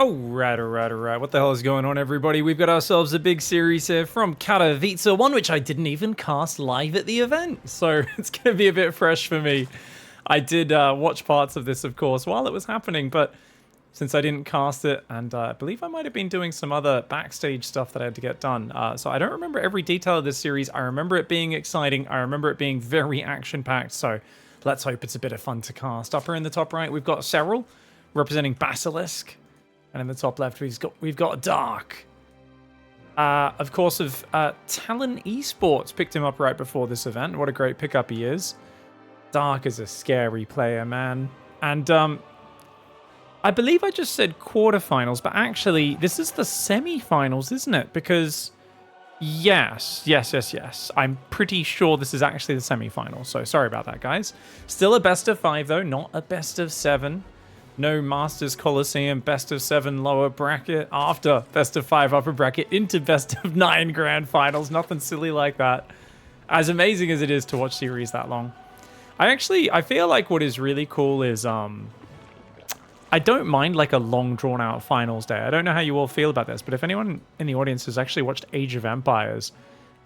Alright. What the hell is going on, everybody? We've got ourselves a big series here from Katowice, one which I didn't even cast live at the event, so it's going to be a bit fresh for me. I did watch parts of this, of course, while it was happening, but since I didn't cast it, and I believe I might have been doing some other backstage stuff that I had to get done, so I don't remember every detail of this series. I remember it being exciting. I remember it being very action-packed, so let's hope it's a bit of fun to cast. Up here in the top right, we've got SERRAL, representing Basilisk. And in the top left, we've got Dark. Of course, Talon Esports picked him up right before this event. What a great pickup he is. Dark is a scary player, man. And I believe I just said quarterfinals, but actually, this is the semi-finals, isn't it? Because, yes. I'm pretty sure this is actually the semi-finals. So sorry about that, guys. Still a best of 5, though, not a best of 7. No Masters Coliseum, best of 7 lower bracket, after best of 5 upper bracket, into best of 9 grand finals. Nothing silly like that. As amazing as it is to watch series that long. I feel like what is really cool is, I don't mind like a long drawn out finals day. I don't know how you all feel about this, but if anyone in the audience has actually watched Age of Empires,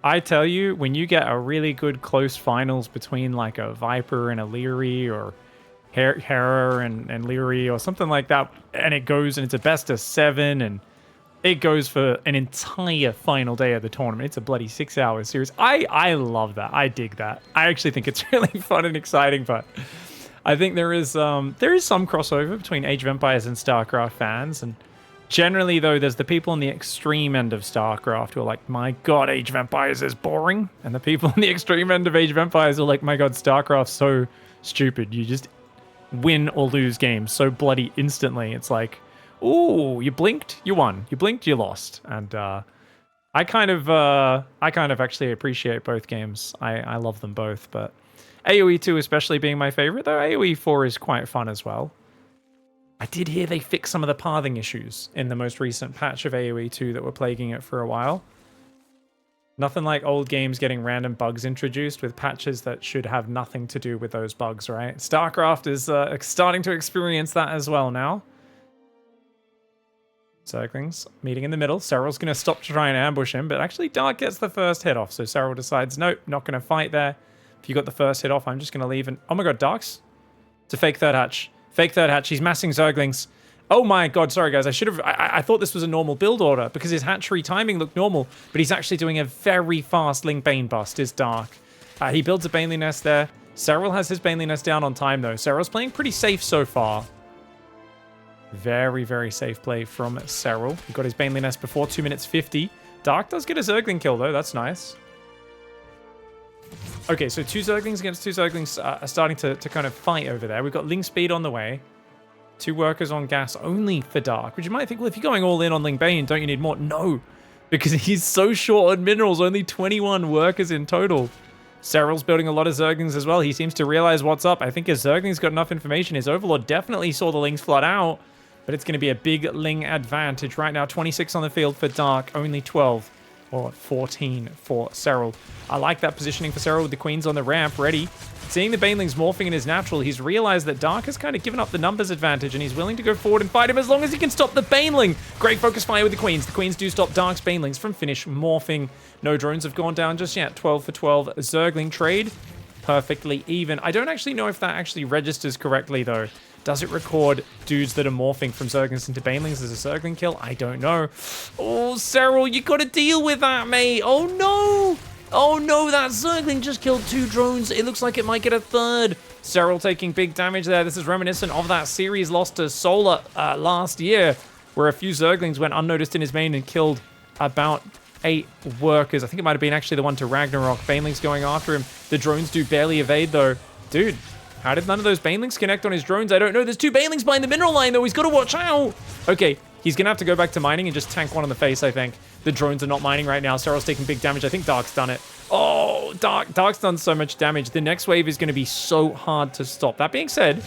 I tell you, when you get a really good close finals between like a Viper and a Leary, or Hera and Leary or something like that, and it goes and it's a best of 7 and it goes for an entire final day of the tournament. It's a bloody 6-hour series. I love that. I dig that. I actually think it's really fun and exciting, but I think there is some crossover between Age of Empires and StarCraft fans, and generally though there's the people on the extreme end of StarCraft who are like, my god, Age of Empires is boring, and the people on the extreme end of Age of Empires are like, my god, StarCraft's so stupid. You just win or lose games so bloody instantly. It's like, ooh, you blinked, you won. You blinked, you lost. And I kind of actually appreciate both games. I love them both, but AoE 2 especially being my favorite, though AoE 4 is quite fun as well. I did hear they fixed some of the pathing issues in the most recent patch of AoE 2 that were plaguing it for a while. Nothing like old games getting random bugs introduced with patches that should have nothing to do with those bugs, right? StarCraft is starting to experience that as well now. Zerglings meeting in the middle. Serral's going to stop to try and ambush him, but actually Dark gets the first hit off, so Serral decides, nope, not going to fight there. If you got the first hit off, I'm just going to leave. And oh my god, Dark's? It's a fake third hatch. Fake third hatch. He's massing Zerglings. Oh my god, sorry guys, I thought this was a normal build order because his hatchery timing looked normal, but he's actually doing a very fast Link Bane bust, is Dark. He builds a Baneley Nest there. SERRAL has his Baneley Nest down on time though. SERRAL's playing pretty safe so far. Very, very safe play from SERRAL. He got his Baneley Nest before 2 minutes 50. Dark does get a Zergling kill though, that's nice. Okay, so 2 Zerglings against 2 Zerglings are starting to kind of fight over there. We've got Ling Speed on the way. 2 workers on gas only for Dark, which you might think, well, if you're going all in on Ling Bane, don't you need more? No, because he's so short on minerals, only 21 workers in total. SERRAL's building a lot of Zerglings as well. He seems to realize what's up. I think his Zergling's got enough information. His Overlord definitely saw the Lings flood out, but it's going to be a big Ling advantage right now. 26 on the field for Dark, only 12 or 14 for SERRAL. I like that positioning for SERRAL with the Queens on the ramp, ready. Seeing the Banelings morphing in his natural, he's realized that Dark has kind of given up the numbers advantage, and he's willing to go forward and fight him as long as he can stop the Baneling. Great focus fire with the Queens. The Queens do stop Dark's Banelings from finish morphing. No drones have gone down just yet. 12 for 12. Zergling trade. Perfectly even. I don't actually know if that actually registers correctly, though. Does it record dudes that are morphing from Zerglings into Banelings as a Zergling kill? I don't know. Oh, SERRAL, you gotta deal with that, mate. Oh, no. Oh no, that Zergling just killed 2 drones. It looks like it might get a third. SERRAL taking big damage there. This is reminiscent of that series lost to Solar last year, where a few Zerglings went unnoticed in his main and killed about 8 workers. I think it might have been actually the one to Ragnarok. Banelings going after him. The drones do barely evade though. Dude, how did none of those Banelings connect on his drones? I don't know. There's 2 Banelings behind the mineral line though. He's got to watch out. Okay, he's going to have to go back to mining and just tank one in the face, I think. The drones are not mining right now. SERRAL's taking big damage. I think Dark's done it. Oh, Dark's done so much damage. The next wave is going to be so hard to stop. That being said,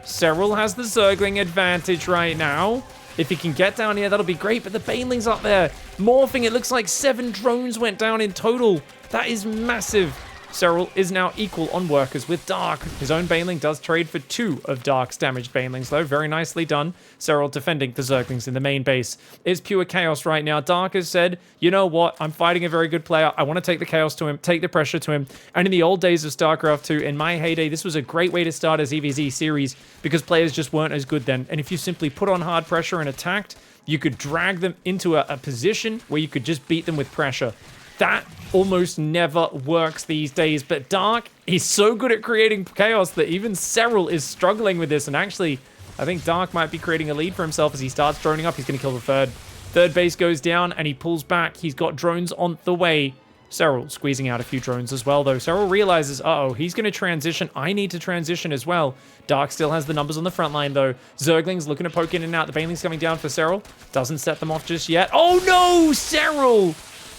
SERRAL has the Zergling advantage right now. If he can get down here, that'll be great. But the Baneling's up there. Morphing, it looks like 7 drones went down in total. That is massive. SERRAL is now equal on workers with Dark. His own Baneling does trade for 2 of Dark's damaged Banelings, though. Very nicely done. SERRAL defending the Zerglings in the main base. It's pure chaos right now. Dark has said, you know what? I'm fighting a very good player. I want to take the chaos to him, take the pressure to him. And in the old days of StarCraft 2, in my heyday, this was a great way to start a ZvZ series because players just weren't as good then. And if you simply put on hard pressure and attacked, you could drag them into a position where you could just beat them with pressure. That almost never works these days, but Dark is so good at creating chaos that even SERRAL is struggling with this, and actually, I think Dark might be creating a lead for himself as he starts droning up. He's going to kill the third. Third base goes down, and he pulls back. He's got drones on the way. SERRAL squeezing out a few drones as well, though. SERRAL realizes, uh-oh, he's going to transition. I need to transition as well. Dark still has the numbers on the front line, though. Zerglings looking to poke in and out. The Baneling's coming down for SERRAL. Doesn't set them off just yet. Oh, no! SERRAL!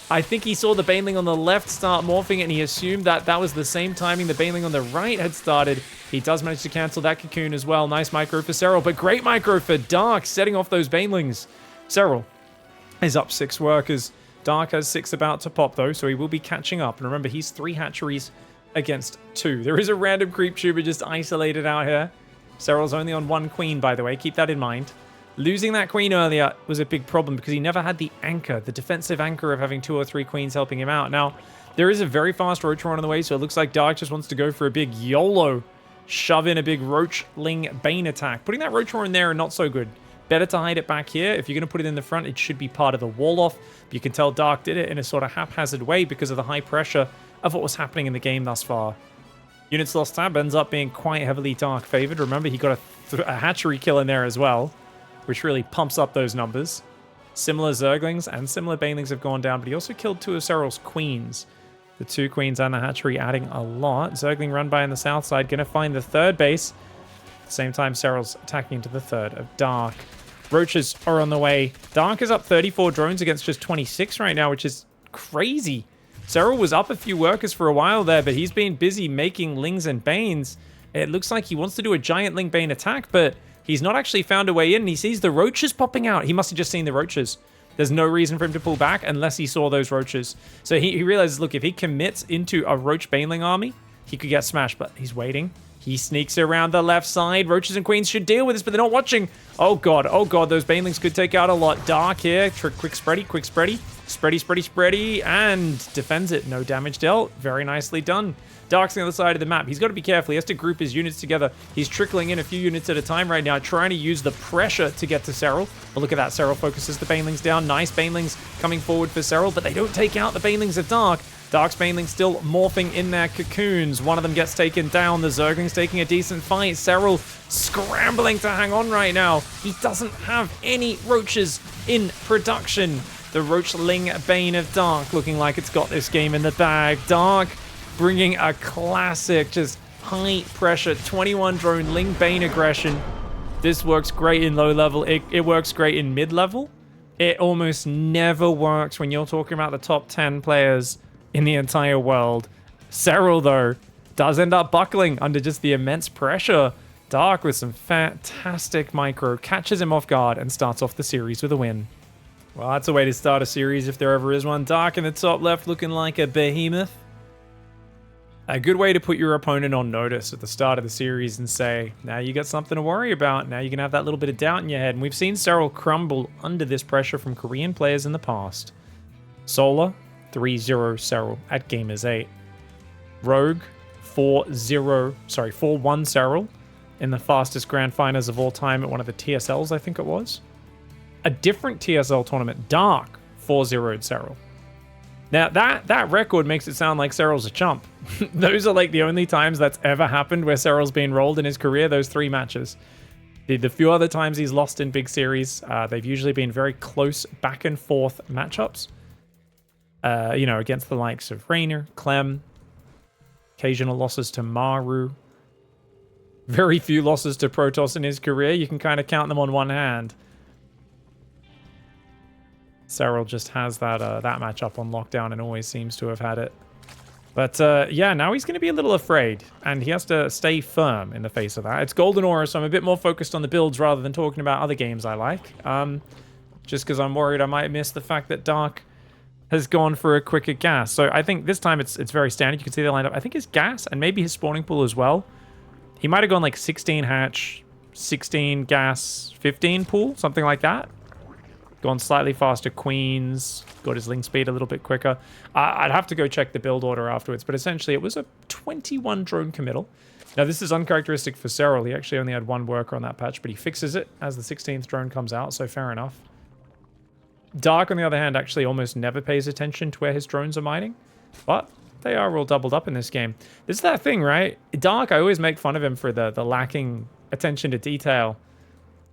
I think he saw the Baneling on the left start morphing, and he assumed that that was the same timing the Baneling on the right had started. He does manage to cancel that cocoon as well. Nice micro for SERRAL, but great micro for Dark, setting off those Banelings. SERRAL is up 6 workers. Dark has 6 about to pop, though, so he will be catching up. And remember, he's 3 hatcheries against 2. There is a random creep tuber just isolated out here. SERRAL's only on 1 queen, by the way. Keep that in mind. Losing that queen earlier was a big problem because he never had the anchor, the defensive anchor of having 2 or 3 queens helping him out. Now, there is a very fast Roachron on the way, so it looks like Dark just wants to go for a big YOLO. Shove in a big Roachling Bane attack. Putting that Roachron there, not so good. Better to hide it back here. If you're going to put it in the front, it should be part of the wall off. But you can tell Dark did it in a sort of haphazard way because of the high pressure of what was happening in the game thus far. Units lost tab ends up being quite heavily Dark favored. Remember, he got a hatchery kill in there as well, which really pumps up those numbers. Similar Zerglings and similar Banelings have gone down, but he also killed 2 of SERRAL's queens. The 2 queens and the hatchery adding a lot. Zergling run by on the south side, going to find the third base. At the same time, SERRAL's attacking into the third of Dark. Roaches are on the way. Dark is up 34 drones against just 26 right now, which is crazy. SERRAL was up a few workers for a while there, but he's been busy making Lings and Banes. It looks like he wants to do a giant Ling Bane attack, but he's not actually found a way in. He sees the roaches popping out. He must have just seen the roaches. There's no reason for him to pull back unless he saw those roaches. So he realizes, look, if he commits into a Roach Baneling army, he could get smashed, but he's waiting. He sneaks around the left side. Roaches and Queens should deal with this, but they're not watching. Oh, God. Oh, God. Those Banelings could take out a lot. Dark here. Quick spready. Quick spready. Spready. And defends it. No damage dealt. Very nicely done. Dark's on the other side of the map. He's got to be careful. He has to group his units together. He's trickling in a few units at a time right now, trying to use the pressure to get to SERRAL. But look at that. SERRAL focuses the Banelings down. Nice Banelings coming forward for SERRAL, but they don't take out the Banelings of Dark. Dark's Banelings still morphing in their cocoons. One of them gets taken down. The Zergling's taking a decent fight. SERRAL scrambling to hang on right now. He doesn't have any roaches in production. The Roachling Bane of Dark looking like it's got this game in the bag. Dark bringing a classic, just high pressure, 21 drone Ling Bane aggression. This works great in low level. It works great in mid level. It almost never works when you're talking about the top 10 players in the entire world. SERRAL, though, does end up buckling under just the immense pressure. Dark with some fantastic micro, catches him off guard and starts off the series with a win. Well, that's a way to start a series if there ever is one. Dark in the top left looking like a behemoth. A good way to put your opponent on notice at the start of the series and say, now you got something to worry about. Now you can have that little bit of doubt in your head. And we've seen SERRAL crumble under this pressure from Korean players in the past. Solar, 3-0 SERRAL at Gamers 8. Rogue, 4-1 SERRAL in the fastest grand finals of all time at one of the TSLs, I think it was. A different TSL tournament, Dark, 4-0'd SERRAL. Now, that record makes it sound like SERRAL's a chump. Those are like the only times that's ever happened where SERRAL's been rolled in his career, those 3 matches. The few other times he's lost in big series, they've usually been very close back and forth matchups. Against the likes of Raynor, Clem, occasional losses to Maru. Very few losses to Protoss in his career. You can kind of count them on one hand. SERRAL just has that matchup on lockdown and always seems to have had it. But yeah, now he's going to be a little afraid, and he has to stay firm in the face of that. It's Golden Aura, so I'm a bit more focused on the builds rather than talking about other games I like. Just because I'm worried I might miss the fact that Dark has gone for a quicker gas. So I think this time it's very standard. You can see they lined up. I think his gas and maybe his spawning pool as well. He might have gone like 16 hatch, 16 gas, 15 pool, something like that. Gone slightly faster queens, got his link speed a little bit quicker. I'd have to go check the build order afterwards, but essentially it was a 21 drone committal. Now this is uncharacteristic for SERRAL. He actually only had one worker on that patch, but he fixes it as the 16th drone comes out, so fair enough. Dark, on the other hand, actually almost never pays attention to where his drones are mining, but they are all doubled up in this game. This is that thing, right? Dark, I always make fun of him for the lacking attention to detail.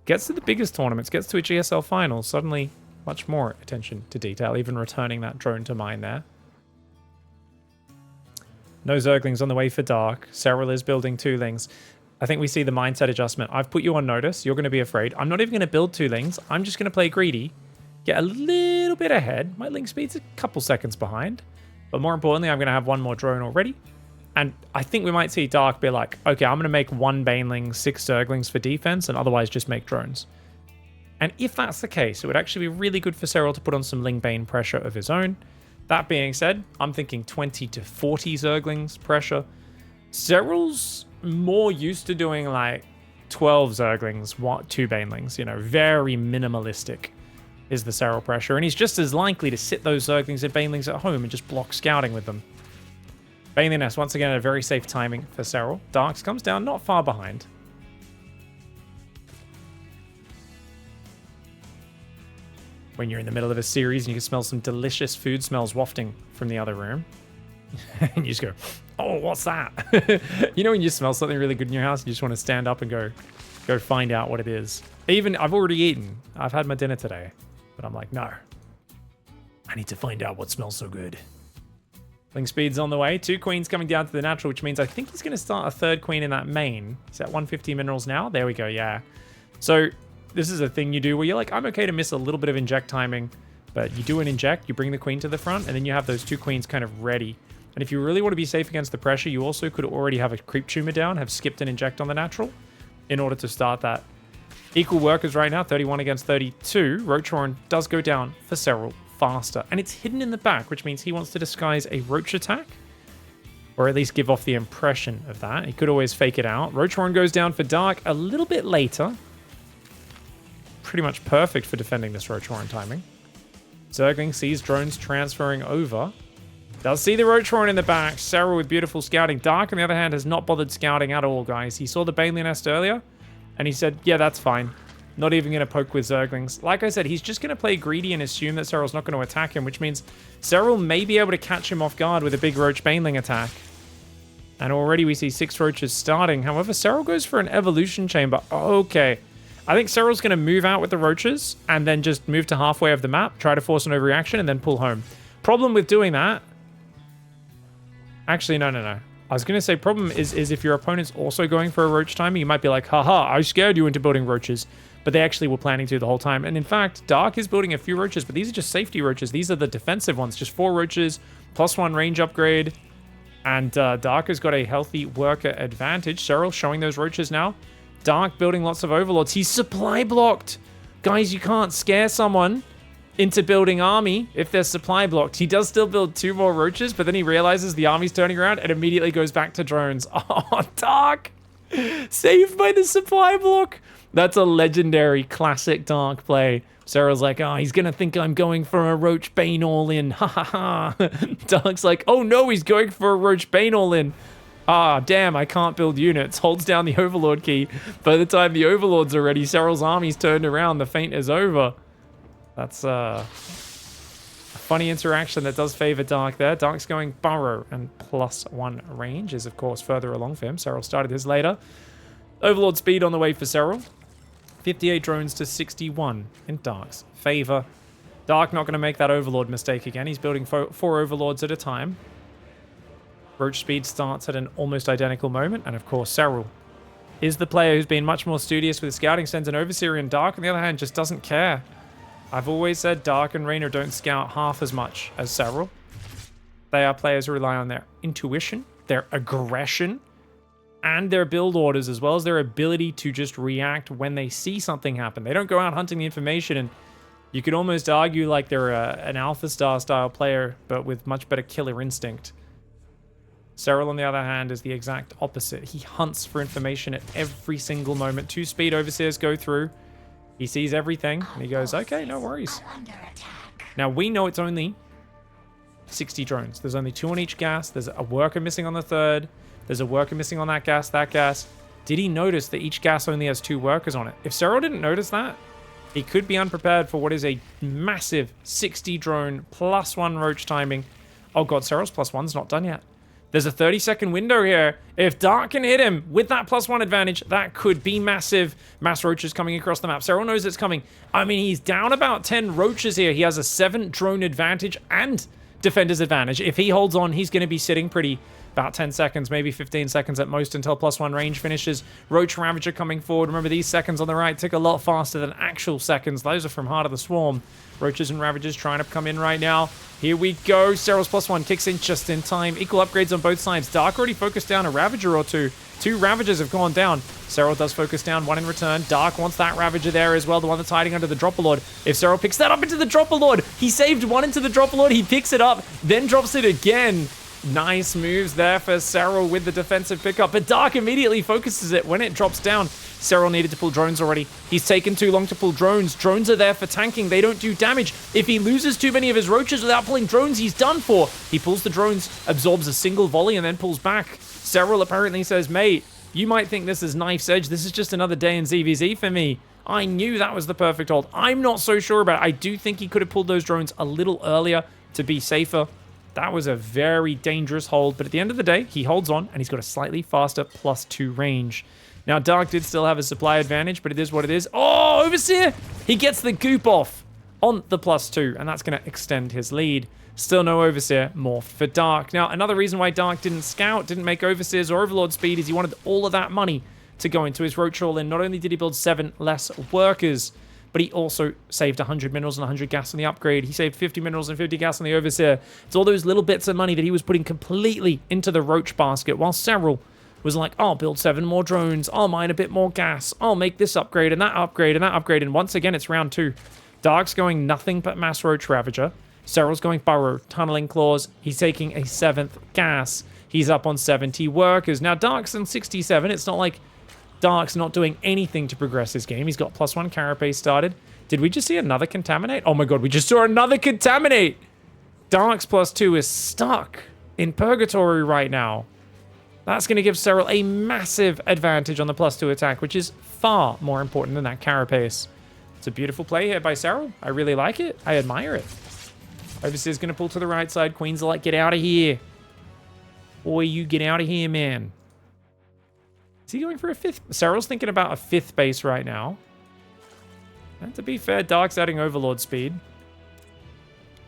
Gets to the biggest tournaments, gets to a GSL final, suddenly much more attention to detail, even returning that drone to mine there. No Zerglings on the way for Dark. SERRAL is building Toolings. I think we see the mindset adjustment. I've put you on notice. You're going to be afraid. I'm not even going to build Toolings. I'm just going to play greedy, get a little bit ahead. My link speed's a couple seconds behind, but more importantly, I'm going to have one more drone already. And I think we might see Dark be like, okay, I'm going to make one Baneling, 6 Zerglings for defense, and otherwise just make drones. And if that's the case, it would actually be really good for SERRAL to put on some Ling Bane pressure of his own. That being said, I'm thinking 20 to 40 Zerglings pressure. SERRAL's more used to doing like 12 Zerglings, 2 Banelings, you know, very minimalistic is the SERRAL pressure. And he's just as likely to sit those Zerglings and Banelings at home and just block scouting with them. Baneling Nest, once again, a very safe timing for SERRAL. Darks comes down not far behind. When you're in the middle of a series and you can smell some delicious food smells wafting from the other room. And you just go, oh, what's that? You know when you smell something really good in your house, you just want to stand up and go find out what it is. Even, I've already eaten. I've had my dinner today. But I'm like, no. I need to find out what smells so good. Link speed's on the way. 2 queens coming down to the natural, which means I think he's going to start a 3rd queen in that main. He's at 150 minerals now. There we go, yeah. So this is a thing you do where you're like, I'm okay to miss a little bit of inject timing, but you do an inject, you bring the queen to the front, and then you have those 2 queens kind of ready. And if you really want to be safe against the pressure, you also could already have a creep tumor down, have skipped an inject on the natural in order to start that. Equal workers right now, 31 against 32. Roach Horn does go down for SERRAL faster, and it's hidden in the back, which means he wants to disguise a roach attack, or at least give off the impression of that. He could always fake it out. Roach Horn goes down for Dark a little bit later. Pretty much perfect for defending this Roach Horn timing. Zergling sees drones transferring over. Does see the Roach Horn in the back. SERRAL with beautiful scouting. Dark, on the other hand, has not bothered scouting at all, guys. He saw the Baneling Nest earlier, and he said, yeah, that's fine. Not even going to poke with Zerglings. Like I said, he's just going to play greedy and assume that SERRAL's not going to attack him, which means SERRAL may be able to catch him off guard with a big Roach Baneling attack. And already we see 6 Roaches starting. However, SERRAL goes for an Evolution Chamber. Okay. I think SERRAL's going to move out with the Roaches and then just move to halfway of the map, try to force an overreaction, and then pull home. Problem with doing that... Actually, no. I was going to say problem is if your opponent's also going for a Roach timer, you might be like, haha, I scared you into building Roaches. But they actually were planning to the whole time. And in fact, Dark is building a few Roaches, but these are just safety Roaches. These are the defensive ones. Just 4 Roaches, +1 range upgrade. And Dark has got a healthy worker advantage. SERRAL showing those Roaches now. Dark building lots of Overlords. He's supply blocked. Guys, you can't scare someone into building army if they're supply blocked. He does still build 2 more Roaches, but then he realizes the army's turning around and immediately goes back to drones. Oh, Dark! Saved by the supply block! That's a legendary classic Dark play. SERRAL's like, oh, he's gonna think I'm going for a Roach Bane all-in. Ha ha ha. Dark's like, oh no, he's going for a Roach Bane all-in. Ah, damn, I can't build units. Holds down the Overlord key. By the time the Overlords are ready, SERRAL's army's turned around. The feint is over. That's a funny interaction that does favor Dark there. Dark's going Burrow, and +1 range is, of course, further along for him. SERRAL started his later. Overlord speed on the way for SERRAL. 58 drones to 61 in Dark's favor. Dark not going to make that Overlord mistake again. He's building 4 Overlords at a time. Roach speed starts at an almost identical moment. And of course, SERRAL is the player who's been much more studious with scouting, sends an Overseer, and Dark, on the other hand, just doesn't care. I've always said Dark and Raynor don't scout half as much as SERRAL. They are players who rely on their intuition, their aggression, and their build orders, as well as their ability to just react when they see something happen. They don't go out hunting the information and You could almost argue like they're an Alpha Star style player, but with much better killer instinct. SERRAL, on the other hand, is the exact opposite. He hunts for information at every single moment. 2-speed Overseers go through. He sees everything, and he goes, okay, no worries. Now, we know it's only 60 drones. There's only 2 on each gas. There's a worker missing on the 3rd. There's a worker missing on that gas, that gas. Did he notice that each gas only has 2 workers on it? If SERRAL didn't notice that, he could be unprepared for what is a massive 60 drone +1 roach timing. Oh god, SERRAL's +1's not done yet. There's a 30-second window here. If Dark can hit him with that +1 advantage, that could be massive. Mass roaches coming across the map. SERRAL knows it's coming. I mean, he's down about 10 roaches here. He has a 7 drone advantage and defender's advantage. If he holds on, he's going to be sitting pretty about 10 seconds, maybe 15 seconds at most until +1 range finishes. Roach Ravager coming forward. Remember, these seconds on the right tick a lot faster than actual seconds. Those are from Heart of the Swarm. Roaches and Ravagers trying to come in right now. Here we go. SERRAL's +1 kicks in just in time. Equal upgrades on both sides. Dark already focused down a Ravager or two. 2 Ravagers have gone down. SERRAL does focus down 1 in return. Dark wants that Ravager there as well, the one that's hiding under the Dropper-Lord. If SERRAL picks that up into the Dropper-Lord, he saved 1 into the Dropper-Lord. He picks it up, then drops it again. Nice moves there for SERRAL with the defensive pickup, but Dark immediately focuses it when it drops down. SERRAL needed to pull drones already. He's taken too long to pull drones. Drones are there for tanking. They don't do damage. If he loses too many of his roaches without pulling drones, he's done for. He pulls the drones, absorbs a single volley, and then pulls back. SERRAL apparently says, mate, you might think this is knife's edge. This is just another day in ZvZ for me. I knew that was the perfect hold. I'm not so sure about it. I do think he could have pulled those drones a little earlier to be safer. That was a very dangerous hold, but at the end of the day, he holds on, and he's got a slightly faster +2 range. Now, Dark did still have a supply advantage, but it is what it is. Oh, Overseer! He gets the goop off on the +2, and that's going to extend his lead. Still no Overseer, morphed for Dark. Now, another reason why Dark didn't scout, didn't make Overseers or Overlord speed, is he wanted all of that money to go into his Roach Haul, and not only did he build 7 less workers, but he also saved 100 minerals and 100 gas on the upgrade. He saved 50 minerals and 50 gas on the Overseer. It's all those little bits of money that he was putting completely into the Roach basket, while SERRAL was like, I'll build 7 more drones, I'll mine a bit more gas, I'll make this upgrade and that upgrade and that upgrade, and once again, it's round 2. Dark's going nothing but Mass Roach Ravager. SERRAL's going Burrow, Tunneling Claws. He's taking a 7th gas. He's up on 70 workers. Now, Dark's on 67. It's not like Dark's not doing anything to progress his game. He's got +1 carapace started. Did we just see another Contaminate? Oh my god, we just saw another Contaminate! Dark's +2 is stuck in Purgatory right now. That's going to give SERRAL a massive advantage on the +2 attack, which is far more important than that carapace. It's a beautiful play here by SERRAL. I really like it. I admire it. Overseer's going to pull to the right side. Queens are like, get out of here. Boy, you get out of here, man. Is he going for a 5th? SERRAL's thinking about a 5th base right now. And to be fair, Dark's adding Overlord speed.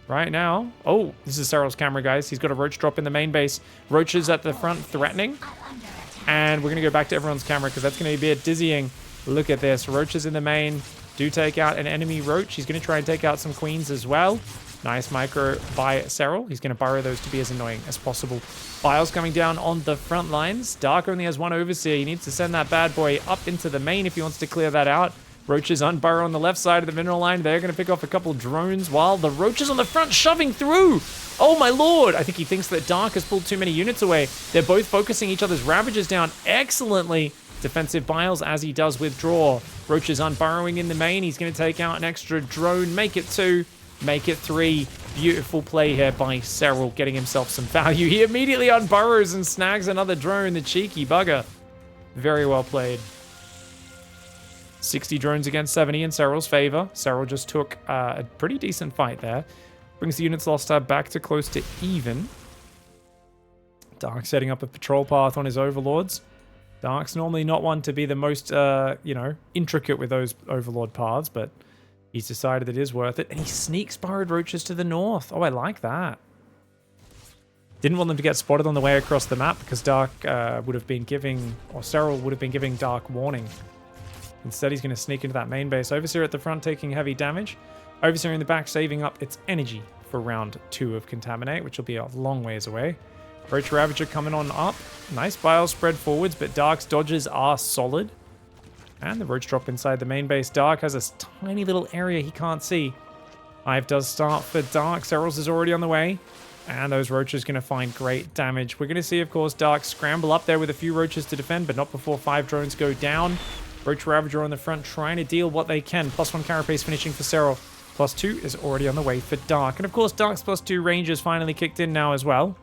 Right now. Oh, this is SERRAL's camera, guys. He's got a Roach drop in the main base. Roaches at the front threatening. And we're going to go back to everyone's camera because that's going to be a bit dizzying. Look at this. Roaches in the main. Do take out an enemy Roach. He's going to try and take out some Queens as well. Nice micro by SERRAL. He's going to burrow those to be as annoying as possible. Biles coming down on the front lines. Dark only has 1 Overseer. He needs to send that bad boy up into the main if he wants to clear that out. Roaches unburrow on the left side of the mineral line. They're going to pick off a couple drones while the Roaches on the front shoving through. Oh my lord. I think he thinks that Dark has pulled too many units away. They're both focusing each other's Ravagers down excellently. Defensive Biles as he does withdraw. Roaches unburrowing in the main. He's going to take out an extra drone. Make it 2. Make it 3. Beautiful play here by SERRAL, getting himself some value. He immediately unburrows and snags another drone, the cheeky bugger. Very well played. 60 drones against 70 in SERRAL's favor. SERRAL just took a pretty decent fight there. Brings the units lost tab back to close to even. Dark setting up a patrol path on his Overlords. Dark's normally not one to be the most, intricate with those Overlord paths, but he's decided it is worth it. And he sneaks Burrowed Roaches to the north. Oh, I like that. Didn't want them to get spotted on the way across the map because Dark would have been giving, or SERRAL would have been giving Dark warning. Instead, he's going to sneak into that main base. Overseer at the front taking heavy damage. Overseer in the back saving up its energy for round 2 of Contaminate, which will be a long ways away. Roach Ravager coming on up. Nice bile spread forwards, but Dark's dodges are solid. And the Roach drop inside the main base. Dark has a tiny little area he can't see. Hive does start for Dark. Serral's is already on the way. And those roaches going to find great damage. We're going to see, of course, Dark scramble up there with a few roaches to defend, but not before 5 drones go down. Roach Ravager on the front trying to deal what they can. +1 carapace finishing for Serral. +2 is already on the way for Dark. And, of course, Dark's +2 range is finally kicked in now as well.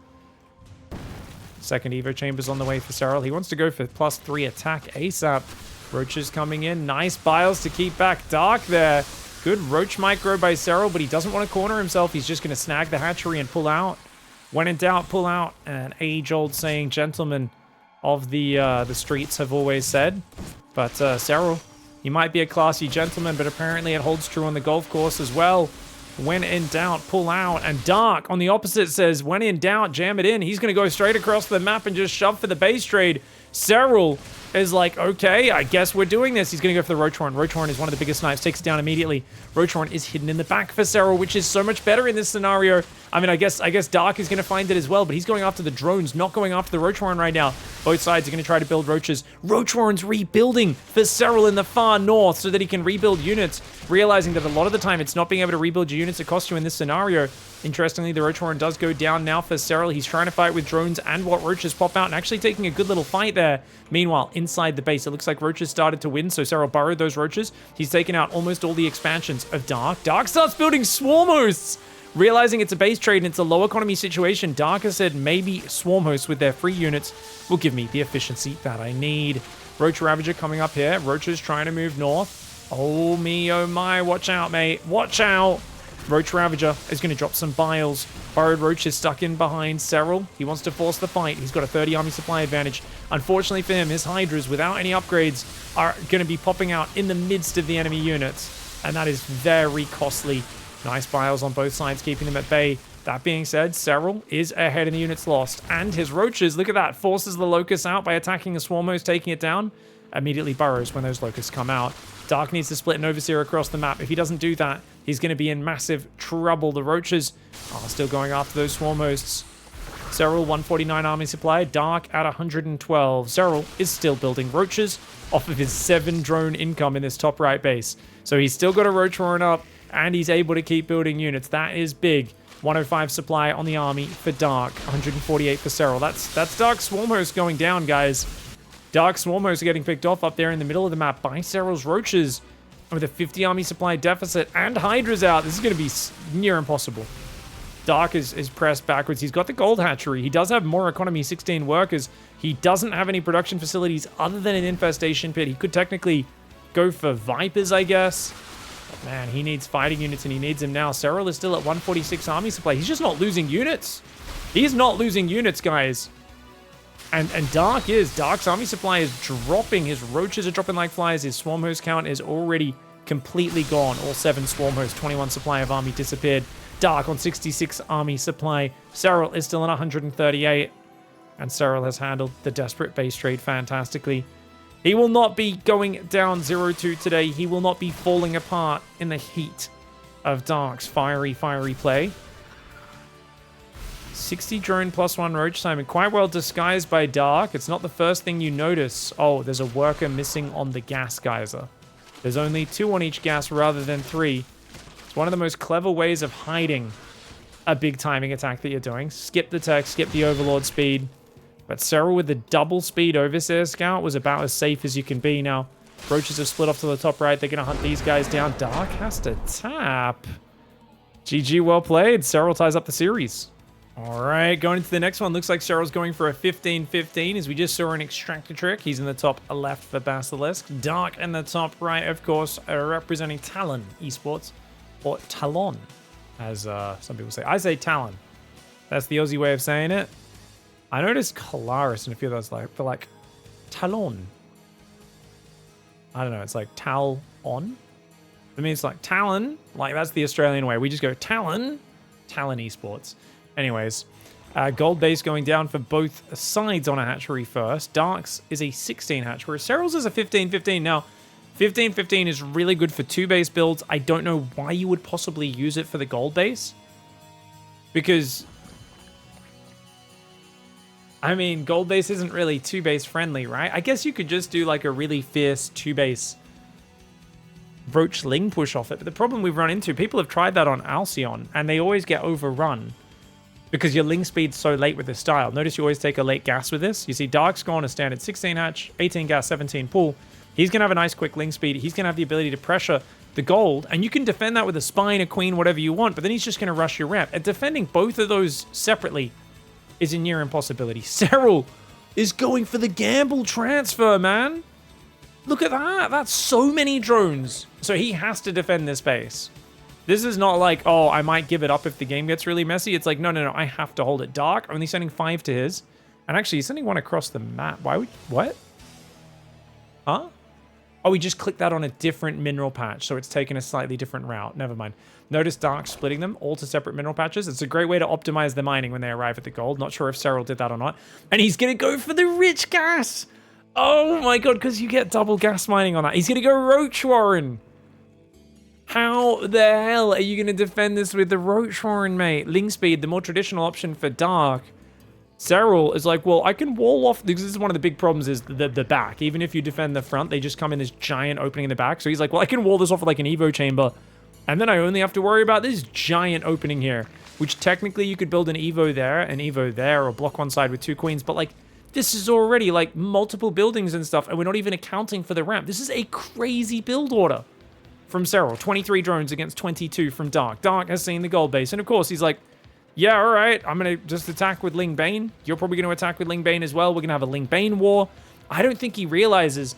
Second Evo Chamber's on the way for Serral. He wants to go for +3 attack ASAP. Roaches coming in. Nice biles to keep back Dark there. Good roach micro by Serral, but he doesn't want to corner himself. He's just going to snag the hatchery and pull out. When in doubt, pull out. An age-old saying gentlemen of the streets have always said. But Serral, he might be a classy gentleman, but apparently it holds true on the golf course as well. When in doubt, pull out. And Dark, on the opposite, says, when in doubt, jam it in. He's going to go straight across the map and just shove for the base trade. Serral is like, okay, I guess we're doing this. He's going to go for the Roachhorn. Roachhorn is one of the biggest snipes, takes it down immediately. Roachhorn is hidden in the back for Serral, which is so much better in this scenario. I mean, I guess Dark is going to find it as well, but he's going after the drones, not going after the Roachhorn right now. Both sides are going to try to build roaches. Roachhorn's rebuilding for Serral in the far north so that he can rebuild units, realizing that a lot of the time it's not being able to rebuild your units that cost you in this scenario. Interestingly, the Roachhorn does go down now for Serral. He's trying to fight with drones and what roaches pop out and actually taking a good little fight there. Meanwhile, inside the base, it looks like roaches started to win, so Serral burrowed those roaches. He's taken out almost all the expansions of Dark. Dark starts building swarm hosts, realizing it's a base trade and it's a low economy situation. Dark has said maybe swarm hosts with their free units will give me the efficiency that I need. Roach Ravager coming up here. Roaches trying to move north. Oh me, oh my. Watch out, mate. Watch out. Roach Ravager is going to drop some biles. Burrowed Roach is stuck in behind Serral. He wants to force the fight. He's got a 30 army supply advantage. Unfortunately for him, his Hydras, without any upgrades, are going to be popping out in the midst of the enemy units. And that is very costly. Nice biles on both sides, keeping them at bay. That being said, Serral is ahead in the units lost. And his Roaches, look at that, forces the Locusts out by attacking the Swarm host, taking it down. Immediately burrows when those Locusts come out. Dark needs to split an Overseer across the map. If he doesn't do that, he's going to be in massive trouble. The Roaches are still going after those Swarm hosts. Serral, 149 army supply. Dark at 112. Serral is still building Roaches off of his 7 drone income in this top right base. So he's still got a Roach Horn up, and he's able to keep building units. That is big. 105 supply on the army for Dark. 148 for Serral. That's Dark Swarm host going down, guys. Dark Swarm hosts are getting picked off up there in the middle of the map by Serral's Roaches. With a 50 army supply deficit and Hydra's out, this is going to be near impossible. Dark is pressed backwards. He's got the gold hatchery. He does have more economy 16 workers. He doesn't have any production facilities other than an infestation pit. He could technically go for Vipers, I guess. But man, he needs fighting units and he needs them now. Serral is still at 146 army supply. He's just not losing units. He's not losing units, guys. And Dark's army supply is dropping. His Roaches are dropping like flies. His Swarm host count is already completely gone. All 7 Swarm hosts, 21 supply of army disappeared. Dark on 66 army supply. Serral is still on 138. And Serral has handled the desperate base trade fantastically. He will not be going down 0-2 today. He will not be falling apart in the heat of Dark's fiery play. 60 drone +1 Roach Simon. Quite well disguised by Dark. It's not the first thing you notice. Oh, there's a worker missing on the gas geyser. There's only 2 on each gas rather than 3. It's one of the most clever ways of hiding a big timing attack that you're doing. Skip the tech, skip the overlord speed. But Serral with the double speed Overseer Scout was about as safe as you can be. Now, Roaches have split off to the top right. They're going to hunt these guys down. Dark has to tap. GG, well played. Serral ties up the series. All right, going into the next one. Looks like Serral's going for a 15-15 as we just saw an extractor trick. He's in the top left for Basilisk. Dark in the top right, of course, representing Talon Esports, or Talon, as some people say. I say Talon. That's the Aussie way of saying it. I noticed Colaris and a few of those like Talon. I don't know, it's like Talon. I mean, it's like Talon. Like, that's the Australian way. We just go Talon. Talon Esports. Anyways, gold base going down for both sides on a hatchery first. Dark's is a 16 hatchery. Serral's is a 15-15. Now, 15-15 is really good for 2 base builds. I don't know why you would possibly use it for the gold base. Because, I mean, gold base isn't really 2 base friendly, right? I guess you could just do like a really fierce 2 base Roach Ling push off it. But the problem we've run into, people have tried that on Alcyon, and they always get overrun because your Ling speed's so late with this style. Notice you always take a late gas with this. You see Dark's gone a standard 16 hatch, 18 gas, 17 pull. He's going to have a nice quick Ling speed. He's going to have the ability to pressure the gold, and you can defend that with a spine, a queen, whatever you want, but then he's just going to rush your ramp. And defending both of those separately is a near impossibility. SERRAL is going for the gamble transfer, man. Look at that. That's so many drones. So he has to defend this base. This is not like, oh, I might give it up if the game gets really messy. It's like, no, I have to hold it. Dark, only sending 5 to his. And actually, he's sending 1 across the map. Why would... What? Huh? Oh, we just clicked that on a different mineral patch, so it's taken a slightly different route. Never mind. Notice Dark splitting them all to separate mineral patches. It's a great way to optimize the mining when they arrive at the gold. Not sure if SERRAL did that or not. And he's going to go for the rich gas. Oh my god, because you get double gas mining on that. He's going to go Roach Warren. How the hell are you going to defend this with the Roach Warren, mate? Ling speed, the more traditional option for Dark. SERRAL is like, well, I can wall off, because this is one of the big problems is the back. Even if you defend the front, they just come in this giant opening in the back. So he's like, well, I can wall this off with like an Evo chamber. And then I only have to worry about this giant opening here, which technically you could build an Evo there, or block one side with 2 queens. But like, this is already like multiple buildings and stuff, and we're not even accounting for the ramp. This is a crazy build order from SERRAL. 23 drones against 22 from Dark. Dark has seen the gold base. And of course, he's like, yeah, all right, I'm going to just attack with Ling Bane. You're probably going to attack with Ling Bane as well. We're going to have a Ling Bane war. I don't think he realizes.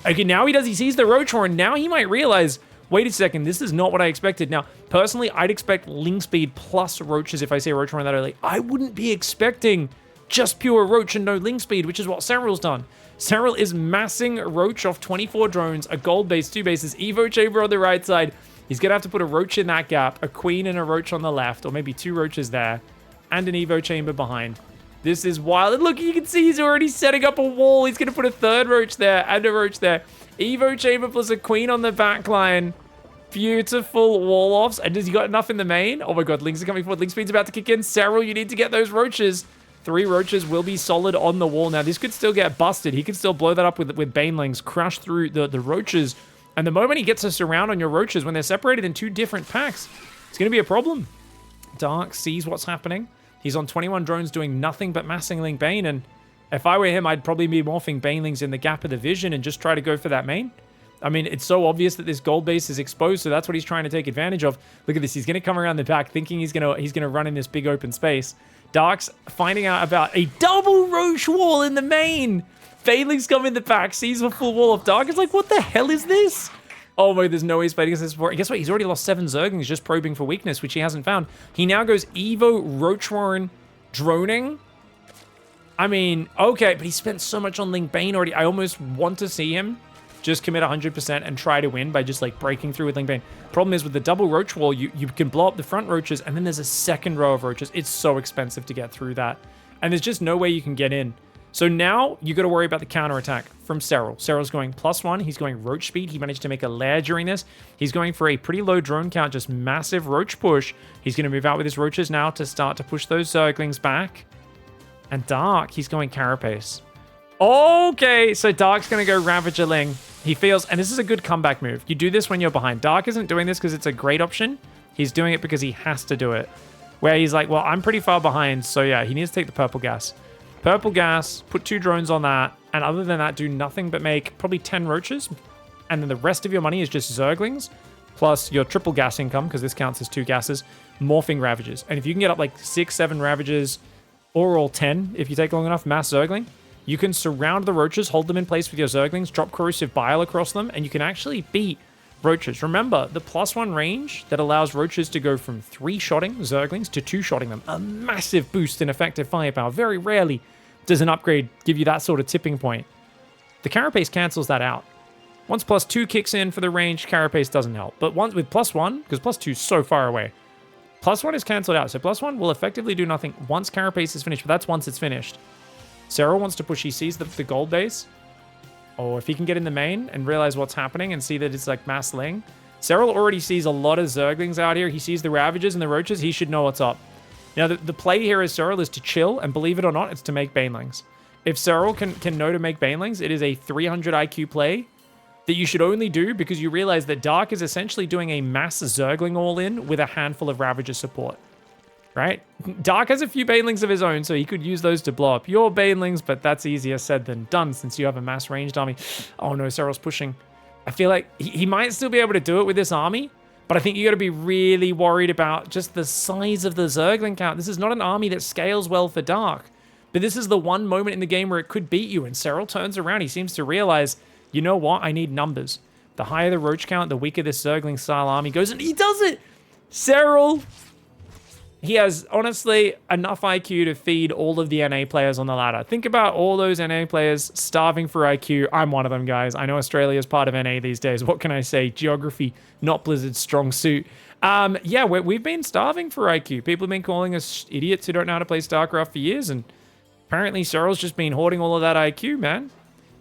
Okay, now he does. He sees the Roach Horn. Now he might realize, wait a second, this is not what I expected. Now, personally, I'd expect Ling speed plus Roaches if I say Roach Horn that early. I wouldn't be expecting just pure Roach and no Ling speed, which is what SERRAL's done. SERRAL is massing Roach off 24 drones, a gold base, 2 bases, Evo chamber on the right side. He's going to have to put a Roach in that gap, a Queen and a Roach on the left, or maybe 2 Roaches there, and an Evo chamber behind. This is wild. And look, you can see he's already setting up a wall. He's going to put a 3rd Roach there and a Roach there. Evo chamber plus a Queen on the back line. Beautiful wall offs. And has he got enough in the main? Oh my god, Lings are coming forward. Ling speed's about to kick in. SERRAL, you need to get those Roaches. 3 Roaches will be solid on the wall. Now, this could still get busted. He could still blow that up with Banelings, crash through the Roaches. And the moment he gets a surround on your Roaches, when they're separated in 2 different packs, it's going to be a problem. Dark sees what's happening. He's on 21 drones doing nothing but massing Ling Bane. And if I were him, I'd probably be morphing Banelings in the gap of the vision and just try to go for that main. I mean, it's so obvious that this gold base is exposed, so that's what he's trying to take advantage of. Look at this. He's going to come around the back thinking he's going to run in this big open space. Dark's finding out about a double Roach wall in the main. Banelings come in the back, sees a full wall of Dark. It's like, what the hell is this? Oh my, there's no way he's played against this before. And guess what? He's already lost 7 Zerglings just probing for weakness, which he hasn't found. He now goes Evo Roach Warren droning. I mean, okay, but he spent so much on Ling Bane already. I almost want to see him just commit 100% and try to win by just like breaking through with Ling Bane. Problem is with the double Roach wall, you can blow up the front Roaches and then there's a 2nd row of Roaches. It's so expensive to get through that. And there's just no way you can get in. So now you got to worry about the counterattack from SERRAL. SERRAL's going +1. He's going Roach speed. He managed to make a lair during this. He's going for a pretty low drone count, just massive Roach push. He's going to move out with his Roaches now to start to push those Zerglings back. And Dark, he's going Carapace. Okay, so Dark's going to go Ravager Ling. He feels, and this is a good comeback move. You do this when you're behind. Dark isn't doing this because it's a great option. He's doing it because he has to do it. Where he's like, well, I'm pretty far behind, so yeah, he needs to take the purple gas. Purple gas, put 2 drones on that, and other than that, do nothing but make probably 10 Roaches, and then the rest of your money is just Zerglings, plus your triple gas income, because this counts as 2 gases, morphing Ravagers. And if you can get up like 6, 7 Ravagers, or all 10, if you take long enough, mass Zergling, you can surround the Roaches, hold them in place with your Zerglings, drop Corrosive Bile across them, and you can actually beat Roaches. Remember, the +1 range that allows Roaches to go from 3-shotting Zerglings to 2-shotting them. A massive boost in effective firepower. Very rarely does an upgrade give you that sort of tipping point. The Carapace cancels that out. Once +2 kicks in for the range, Carapace doesn't help. But once with +1, because +2 is so far away, +1 is cancelled out. So +1 will effectively do nothing once Carapace is finished, but that's once it's finished. SERRAL wants to push. He sees the gold base. Oh, if he can get in the main and realize what's happening and see that it's like mass Ling. SERRAL already sees a lot of Zerglings out here. He sees the Ravagers and the Roaches. He should know what's up. Now, the play here as SERRAL is to chill, and believe it or not, it's to make Banelings. If SERRAL can know to make Banelings, it is a 300 IQ play that you should only do because you realize that Dark is essentially doing a mass Zergling all-in with a handful of Ravager support, right? Dark has a few Banelings of his own, so he could use those to blow up your Banelings, but that's easier said than done since you have a mass ranged army. Oh no, Serral's pushing. I feel like he might still be able to do it with this army, but I think you got to be really worried about just the size of the Zergling count. This is not an army that scales well for Dark, but this is the one moment in the game where it could beat you, and Serral turns around. He seems to realize, you know what? I need numbers. The higher the roach count, the weaker this Zergling style army goes, and he does it! Serral, he has, honestly, enough IQ to feed all of the NA players on the ladder. Think about all those NA players starving for IQ. I'm one of them, guys. I know Australia's part of NA these days. What can I say? Geography, not Blizzard's strong suit. Yeah, we've been starving for IQ. People have been calling us idiots who don't know how to play StarCraft for years, and apparently Serral's just been hoarding all of that IQ, man.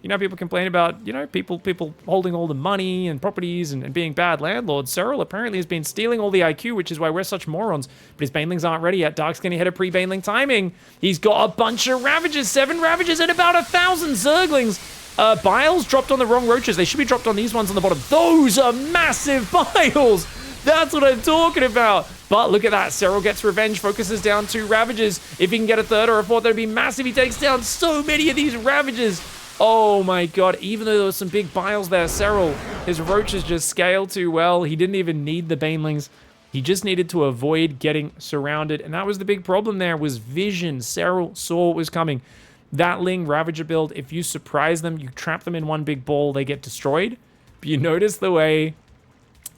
You know, people complain about, you know, people holding all the money and properties and being bad landlords. Serral apparently has been stealing all the IQ, which is why we're such morons. But his Banelings aren't ready yet. Dark's going to hit a pre-Baneling timing. He's got a bunch of Ravagers, 7 Ravagers and about 1,000 Zerglings. Biles dropped on the wrong roaches. They should be dropped on these ones on the bottom. Those are massive Biles. That's what I'm talking about. But look at that. Serral gets revenge, focuses down 2 Ravagers. If he can get a 3rd or a 4th, that'd be massive. He takes down so many of these Ravagers. Oh my god, even though there was some big Biles there, Serral, his roaches just scaled too well. He didn't even need the Banelings. He just needed to avoid getting surrounded. And that was the big problem there, was vision. Serral saw what was coming. That Ling Ravager build, if you surprise them, you trap them in one big ball, they get destroyed. But you notice the way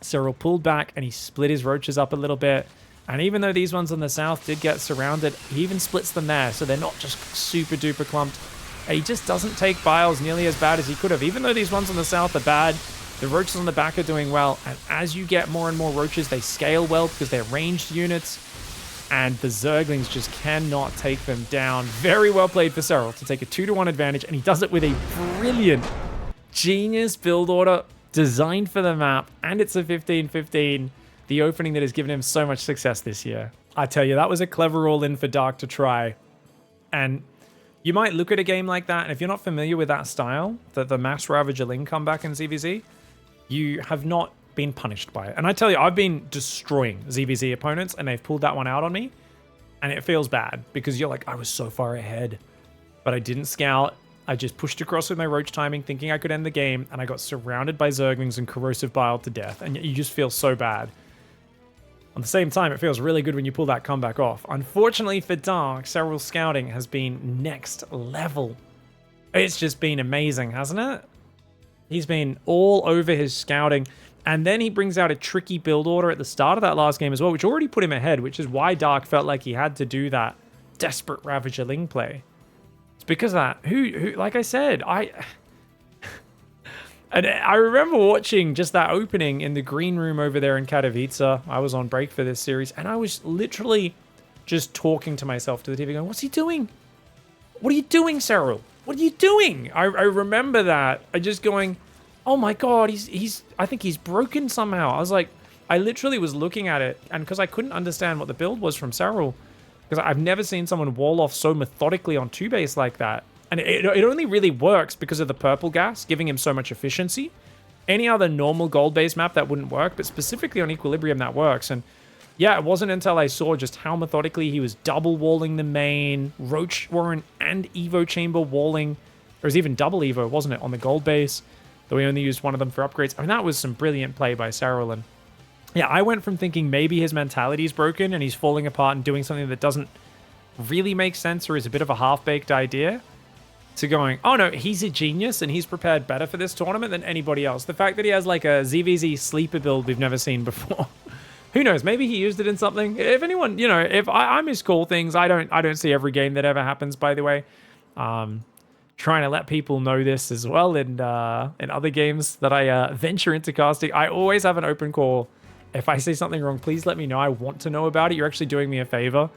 Serral pulled back and he split his roaches up a little bit. And even though these ones on the south did get surrounded, he even splits them there, so they're not just super duper clumped. He just doesn't take Biles nearly as bad as he could have. Even though these ones on the south are bad, the roaches on the back are doing well. And as you get more and more roaches, they scale well because they're ranged units. And the Zerglings just cannot take them down. Very well played for Serral to take a 2-to-1 advantage. And he does it with a brilliant, genius build order designed for the map. And it's a 15-15. The opening that has given him so much success this year. I tell you, that was a clever all-in for Dark to try. And you might look at a game like that, and if you're not familiar with that style, the Mass Ravager Ling comeback in ZvZ, you have not been punished by it. And I tell you, I've been destroying ZvZ opponents, and they've pulled that one out on me, and it feels bad, because you're like, I was so far ahead, but I didn't scout. I just pushed across with my roach timing, thinking I could end the game, and I got surrounded by Zerglings and corrosive bile to death, and you just feel so bad. At the same time, it feels really good when you pull that comeback off. Unfortunately for Dark, Serral's scouting has been next level. It's just been amazing, hasn't it? He's been all over his scouting. And then he brings out a tricky build order at the start of that last game as well, which already put him ahead, which is why Dark felt like he had to do that desperate Ravager Ling play. It's because of that. Who like I said, And I remember watching just that opening in the green room over there in Katowice. I was on break for this series, and I was literally just talking to myself to the TV going, what's he doing? What are you doing, Serral? What are you doing? I remember that. I just going, oh my god, I think he's broken somehow. I was like, I literally was looking at it, and because I couldn't understand what the build was from Serral, because I've never seen someone wall off so methodically on 2-base like that. And it only really works because of the purple gas, giving him so much efficiency. Any other normal gold-based map, that wouldn't work, but specifically on Equilibrium, that works. And yeah, it wasn't until I saw just how methodically he was double walling the main, Roach Warren and Evo Chamber walling. There was even double Evo, wasn't it, on the gold base, though we only used one of them for upgrades. I mean, that was some brilliant play by Serral. And yeah, I went from thinking maybe his mentality is broken and he's falling apart and doing something that doesn't really make sense or is a bit of a half-baked idea, to going, oh no, he's a genius and he's prepared better for this tournament than anybody else. The fact that he has like a ZvZ sleeper build we've never seen before. Who knows? Maybe he used it in something. If anyone, you know, if I miscall things, I don't see every game that ever happens, by the way. Trying to let people know this as well in other games that I venture into casting. I always have an open call. If I say something wrong, please let me know. I want to know about it. You're actually doing me a favor.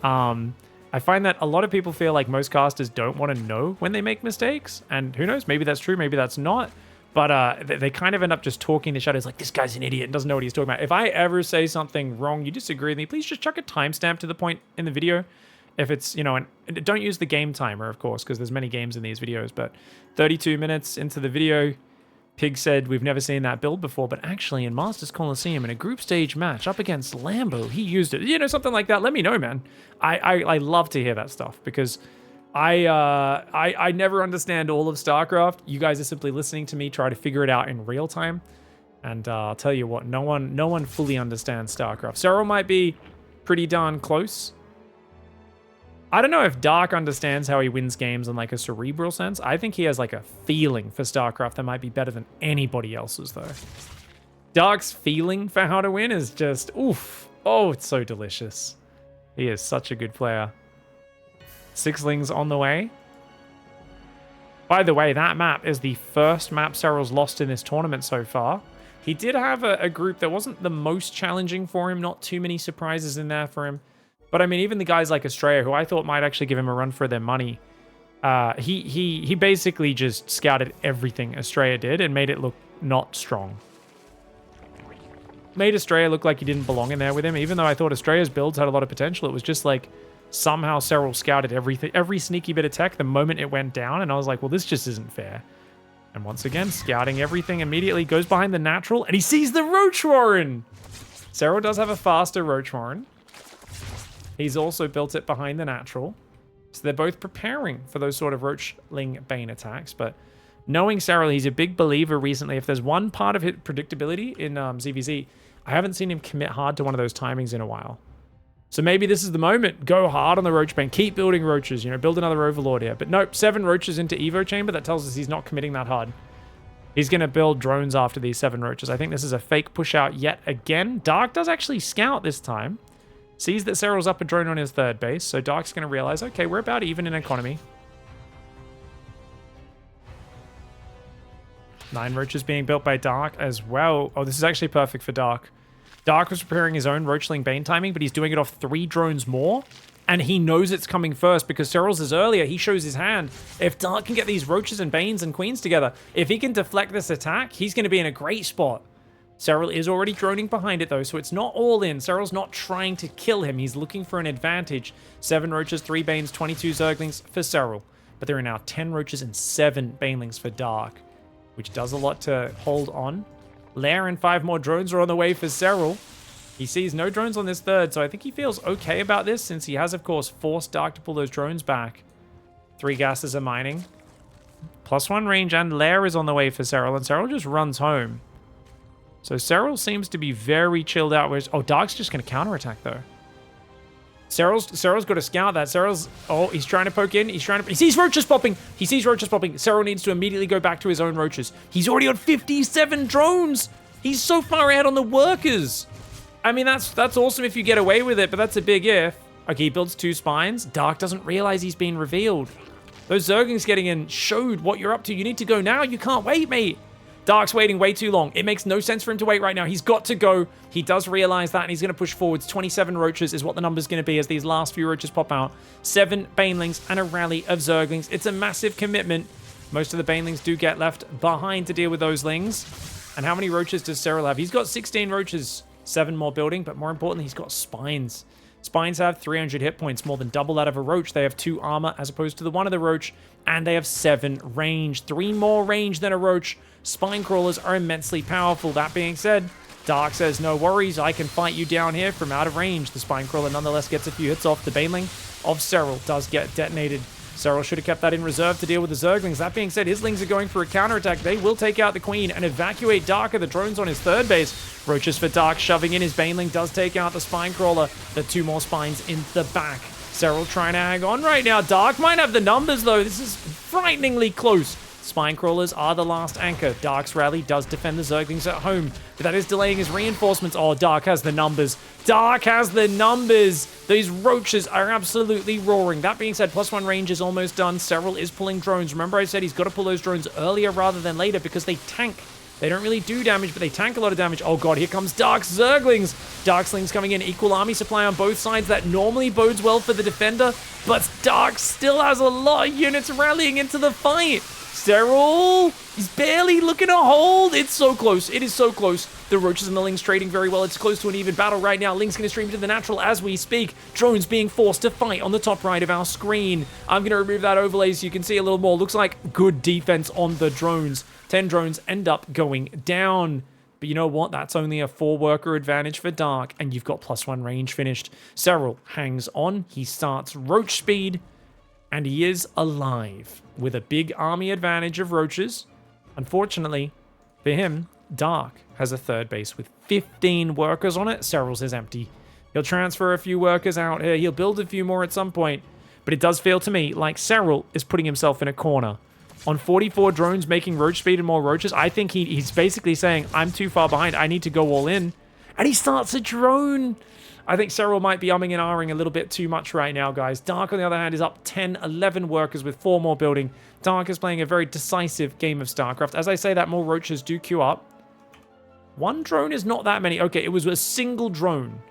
I find that a lot of people feel like most casters don't want to know when they make mistakes. And who knows, maybe that's true, maybe that's not. But they kind of end up just talking to shadows like, this guy's an idiot and doesn't know what he's talking about. If I ever say something wrong, you disagree with me, please just chuck a timestamp to the point in the video. If it's, you know, and don't use the game timer, of course, because there's many games in these videos. But 32 minutes into the video, Pig said, we've never seen that build before, but actually in Masters Coliseum in a group stage match up against Lambo, he used it. You know, something like that. Let me know, man. I love to hear that stuff because I never understand all of StarCraft. You guys are simply listening to me try to figure it out in real time. And I'll tell you what, no one fully understands StarCraft. SERRAL might be pretty darn close. I don't know if Dark understands how he wins games in like a cerebral sense. I think he has like a feeling for StarCraft that might be better than anybody else's though. Dark's feeling for how to win is just, oof. Oh, it's so delicious. He is such a good player. Sixlings on the way. By the way, that map is the first map SERRAL's lost in this tournament so far. He did have a group that wasn't the most challenging for him. Not too many surprises in there for him. But I mean, even the guys like Estrella, who I thought might actually give him a run for their money, he basically just scouted everything Estrella did and made it look not strong. Made Estrella look like he didn't belong in there with him, even though I thought Estrella's builds had a lot of potential. It was just like somehow SERRAL scouted everything, every sneaky bit of tech the moment it went down, and I was like, well, this just isn't fair. And once again, scouting everything immediately, goes behind the natural, and he sees the Roach Warren! SERRAL does have a faster Roach Warren. He's also built it behind the natural. So they're both preparing for those sort of Roachling Bane attacks. But knowing SERRAL, he's a big believer recently. If there's one part of his predictability in ZvZ, I haven't seen him commit hard to one of those timings in a while. So maybe this is the moment. Go hard on the Roach Bane. Keep building Roaches. You know, build another Overlord here. But nope, 7 Roaches into Evo Chamber. That tells us he's not committing that hard. He's going to build drones after these 7 Roaches. I think this is a fake push out yet again. Dark does actually scout this time. Sees that SERRAL's up a drone on his 3rd base, so Dark's going to realize, okay, we're about even in economy. 9 Roaches being built by Dark as well. Oh, this is actually perfect for Dark. Dark was preparing his own Roachling Bane timing, but he's doing it off 3 drones more, and he knows it's coming first because SERRAL's is earlier. He shows his hand. If Dark can get these Roaches and Banes and Queens together, if he can deflect this attack, he's going to be in a great spot. SERRAL is already droning behind it though, so it's not all in. SERRAL's not trying to kill him. He's looking for an advantage. 7 Roaches, 3 Banes, 22 Zerglings for SERRAL. But there are now 10 Roaches and 7 Banelings for Dark, which does a lot to hold on. Lair and 5 more drones are on the way for SERRAL. He sees no drones on this 3rd, so I think he feels okay about this since he has, of course, forced Dark to pull those drones back. 3 gases are mining. +1 range and Lair is on the way for SERRAL, and SERRAL just runs home. So SERRAL seems to be very chilled out. Oh, Dark's just going to counterattack though. SERRAL's got to scout that. He's trying to poke in. He sees Roaches popping. SERRAL needs to immediately go back to his own Roaches. He's already on 57 drones. He's so far ahead on the workers. I mean, that's awesome if you get away with it, but that's a big if. Okay, he builds 2 spines. Dark doesn't realize he's been revealed. Those Zerglings getting in showed what you're up to. You need to go now. You can't wait, mate. Dark's waiting way too long. It makes no sense for him to wait right now. He's got to go. He does realize that, and he's going to push forwards. 27 Roaches is what the number's going to be as these last few Roaches pop out. 7 Banelings and a rally of Zerglings. It's a massive commitment. Most of the Banelings do get left behind to deal with those Lings. And how many Roaches does SERRAL have? He's got 16 Roaches. 7 more building, but more importantly, he's got Spines. Spines have 300 hit points, more than double that of a Roach. They have 2 armor as opposed to the 1 of the Roach, and they have 7 range. 3 more range than a Roach. Spine crawlers are immensely powerful. That being said, Dark says, no worries, I can fight you down here from out of range. The spine crawler nonetheless gets a few hits off. The Baneling of SERRAL does get detonated. SERRAL should have kept that in reserve to deal with the Zerglings. That being said, his Lings are going for a counterattack. They will take out the Queen and evacuate Dark of the drones on his 3rd base. Roaches for Dark, shoving in his Baneling, does take out the spine crawler. The 2 more spines in the back. SERRAL trying to hang on right now. Dark might have the numbers though. This is frighteningly close. Spine crawlers are the last anchor. Dark's rally does defend the Zerglings at home, but that is delaying his reinforcements. Oh, Dark has the numbers. Dark has the numbers. These Roaches are absolutely roaring. That being said, +1 range is almost done. SERRAL is pulling drones. Remember I said he's got to pull those drones earlier rather than later because they tank. They don't really do damage, but they tank a lot of damage. Oh god, here comes Dark's Zerglings. Darklings coming in. Equal army supply on both sides. That normally bodes well for the defender, but Dark still has a lot of units rallying into the fight. SERRAL is barely looking to hold. It's so close. It is so close. The Roaches and the Lings trading very well. It's close to an even battle right now. Ling's going to stream to the natural as we speak. Drones being forced to fight on the top right of our screen. I'm going to remove that overlay so you can see a little more. Looks like good defense on the drones. 10 drones end up going down. But you know what? That's only a 4-worker advantage for Dark, and you've got +1 range finished. SERRAL hangs on. He starts roach speed, and he is alive with a big army advantage of roaches. Unfortunately for him, Dark has a third base with 15 workers on it. SERRAL's is empty. He'll transfer a few workers out here. He'll build a few more at some point. But it does feel to me like SERRAL is putting himself in a corner. On 44 drones making roach speed and more roaches, I think he's basically saying, I'm too far behind. I need to go all in. And he starts a drone. I think SERRAL might be umming and ahhing a little bit too much right now, guys. Dark, on the other hand, is up 10, 11 workers with 4 more building. Dark is playing a very decisive game of StarCraft. As I say that, more roaches do queue up. 1 drone is not that many. Okay, it was a single drone.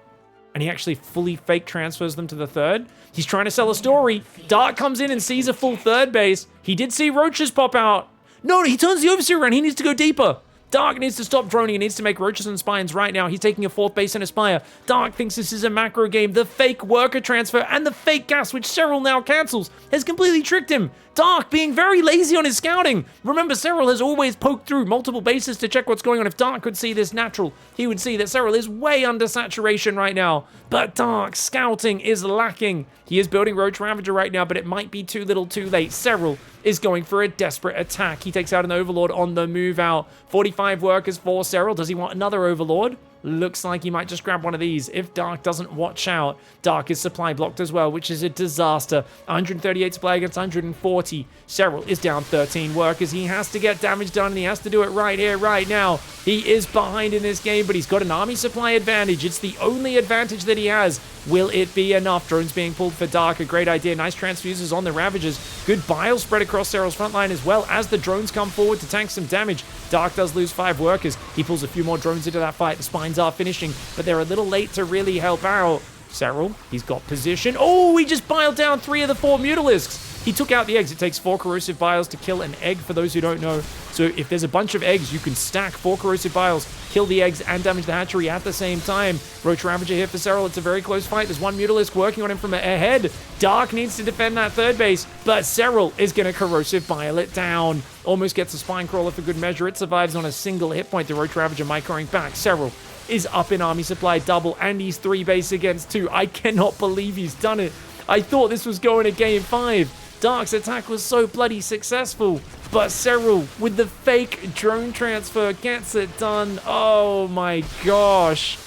And he actually fully fake transfers them to the third. He's trying to sell a story. Dark comes in and sees a full third base. He did see roaches pop out. No, he turns the Overseer around. He needs to go deeper. Dark needs to stop droning. He needs to make roaches and spines right now. He's taking a 4th base and a spire. Dark thinks this is a macro game. The fake worker transfer and the fake gas, which SERRAL now cancels, has completely tricked him. Dark being very lazy on his scouting. Remember, SERRAL has always poked through multiple bases to check what's going on. If Dark could see this natural, he would see that SERRAL is way under saturation right now. But Dark's scouting is lacking. He is building Roach Ravager right now, but it might be too little too late. SERRAL is going for a desperate attack. He takes out an Overlord on the move out. 45 workers for SERRAL. Does he want another Overlord? Looks like he might just grab one of these if Dark doesn't watch out. Dark is supply blocked as well, which is a disaster. 138 supply against 140. SERRAL is down 13 workers. He has to get damage done, and he has to do it right here, right now. He is behind in this game, but he's got an army supply advantage. It's the only advantage that he has. Will it be enough? Drones being pulled for Dark. A great idea. Nice transfuses on the Ravagers. Good bile spread across SERRAL's front line as well as the drones come forward to tank some damage. Dark does lose 5 workers. He pulls a few more drones into that fight. The spines are finishing, but they're a little late to really help out. SERRAL, he's got position. Oh, he just biled down 3 of the 4 Mutalisks. He took out the eggs. It takes 4 corrosive biles to kill an egg, for those who don't know. So if there's a bunch of eggs, you can stack 4 corrosive biles, kill the eggs, and damage the hatchery at the same time. Roach Ravager here for SERRAL. It's a very close fight. There's 1 Mutalisk working on him from ahead. Dark needs to defend that third base, but SERRAL is going to corrosive bile it down. Almost gets a spine crawler for good measure. It survives on a single hit point. The Roach Ravager microing back. SERRAL is up in army supply double, and he's 3 base against 2. I cannot believe he's done it. I thought this was going to game 5. Dark's attack was so bloody successful, but SERRAL with the fake drone transfer gets it done. Oh my gosh.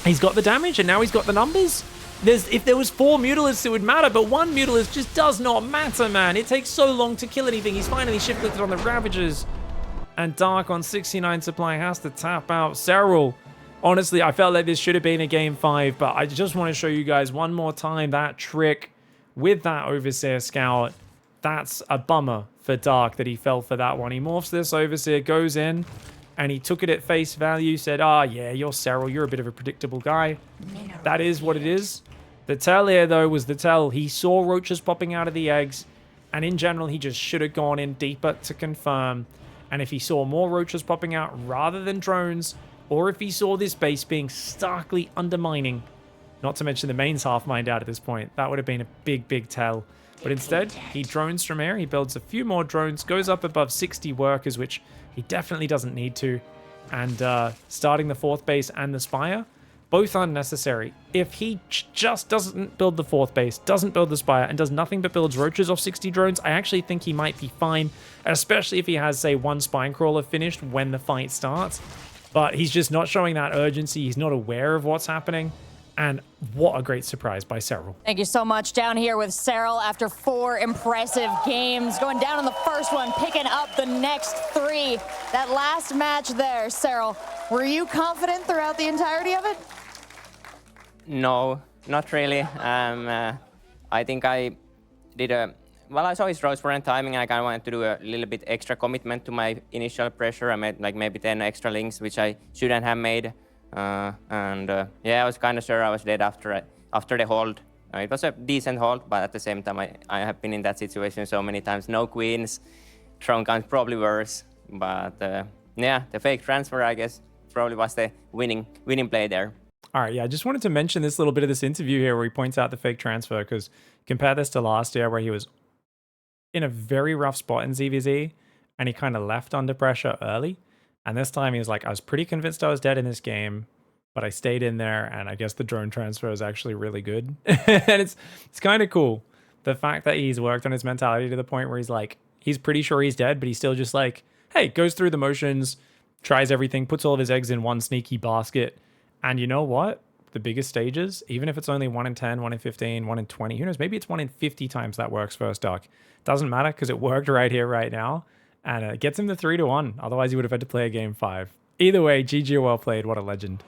He's got the damage, and now he's got the numbers. If there was 4 Mutalisks, it would matter, but 1 Mutalisk just does not matter, man. It takes so long to kill anything. He's finally shift-lifted on the Ravagers, and Dark on 69 supply has to tap out. SERRAL, honestly, I felt like this should have been a game 5, but I just want to show you guys one more time that trick with that Overseer Scout. That's a bummer for Dark that he fell for that one. He morphs this Overseer, goes in, and he took it at face value, said, yeah, you're SERRAL, you're a bit of a predictable guy. That is what it is. The tell here, though, was the tell. He saw roaches popping out of the eggs, and in general, he just should have gone in deeper to confirm. And if he saw more roaches popping out rather than drones, or if he saw this base being starkly undermining, not to mention the main's half mined out at this point, that would have been a big, big tell. But instead, he drones from here. He builds a few more drones, goes up above 60 workers, which he definitely doesn't need to. And starting the 4th base and the spire, both unnecessary. If he just doesn't build the 4th base, doesn't build the spire, and does nothing but builds roaches off 60 drones, I actually think he might be fine, especially if he has, say, 1 spine crawler finished when the fight starts. But he's just not showing that urgency. He's not aware of what's happening. And what a great surprise by SERRAL. Thank you so much. Down here with SERRAL after 4 impressive games. Going down in the first one, picking up the next 3. That last match there, SERRAL, were you confident throughout the entirety of it? No, not really. I think I did well, I saw his Roach Warren timing, and I kind of wanted to do a little bit extra commitment to my initial pressure. I made like maybe 10 extra links, which I shouldn't have made. Yeah, I was kind of sure I was dead after the hold. It was a decent hold, but at the same time, I have been in that situation so many times. No queens, throne count probably worse. But yeah, the fake transfer, I guess, probably was the winning play there. All right, yeah, I just wanted to mention this little bit of this interview here where he points out the fake transfer, because compare this to last year where he was in a very rough spot in ZvZ, and he kind of left under pressure early. And this time he was like, I was pretty convinced I was dead in this game, but I stayed in there, and I guess the drone transfer is actually really good. And it's kind of cool. The fact that he's worked on his mentality to the point where he's like, he's pretty sure he's dead, but he's still just like, hey, goes through the motions, tries everything, puts all of his eggs in one sneaky basket. And you know what? The biggest stages, even if it's only 1 in 10, 1 in 15, 1 in 20, who knows, maybe it's 1 in 50 times that works first duck. Doesn't matter because it worked right here, right now. And it gets him the 3-1. Otherwise, he would have had to play a game 5. Either way, GG, well played. What a legend.